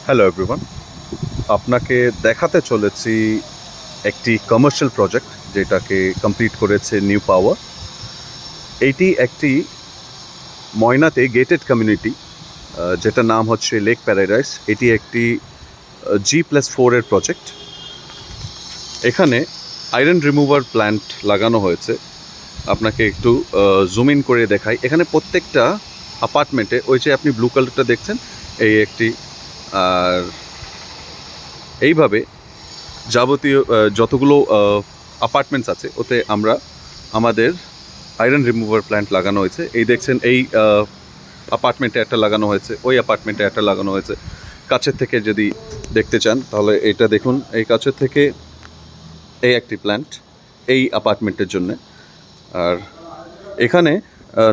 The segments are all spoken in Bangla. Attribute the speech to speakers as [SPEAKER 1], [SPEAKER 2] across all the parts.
[SPEAKER 1] হ্যালো এভরিওয়ান, আপনাকে দেখাতে চলেছি একটি কমার্শিয়াল প্রজেক্ট যেটাকে কমপ্লিট করেছে নিউ পাওয়ার। এইটি একটি ময়নাতে গেটেড কমিউনিটি, যেটার নাম হচ্ছে লেক প্যারাডাইস। এটি একটি G+4 এর প্রজেক্ট। এখানে আয়রন রিমুভার প্ল্যান্ট লাগানো হয়েছে। আপনাকে একটু জুম ইন করে দেখাই। এখানে প্রত্যেকটা অ্যাপার্টমেন্টে, ওই যে আপনি ব্লু কালারটা দেখছেন, এই একটি, আর এইভাবে যাবতীয় যতগুলো অ্যাপার্টমেন্টস আছে ওতে আমরা আমাদের আয়রন রিমুভার প্ল্যান্ট লাগানো হয়েছে। এই দেখছেন, এই অ্যাপার্টমেন্টে একটা লাগানো হয়েছে, ওই অ্যাপার্টমেন্টে একটা লাগানো হয়েছে। কাছের থেকে যদি দেখতে চান তাহলে এটা দেখুন, এই কাছের থেকে এই একটি প্ল্যান্ট এই অ্যাপার্টমেন্টের জন্যে। আর এখানে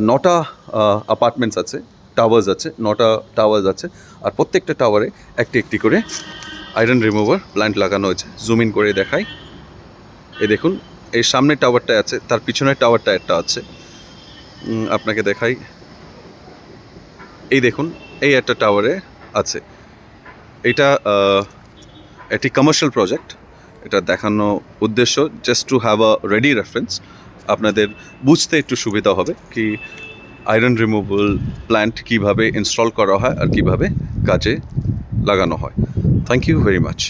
[SPEAKER 1] 9টা অ্যাপার্টমেন্টস আছে, টাওয়ার্স আছে, 9টা টাওয়ার্স আছে। আর প্রত্যেকটা টাওয়ারে একটি একটি করে আয়রন রিমুভার প্ল্যান্ট লাগানো হয়েছে। জুম ইন করে দেখাই। এই দেখুন, এই সামনের টাওয়ারটা আছে, তার পিছনের টাওয়ারটা একটা আছে। আপনাকে দেখাই। এই দেখুন, এই একটা টাওয়ারে আছে। এটা একটি কমার্শিয়াল প্রজেক্ট। এটা দেখানো উদ্দেশ্য just to have a ready reference. আপনাদের বুঝতে একটু সুবিধা হবে কি আয়রন রিমুভাল প্ল্যান্ট কীভাবে ইনস্টল করা হয় আর কীভাবে কাজে লাগানো হয়। Thank you very much.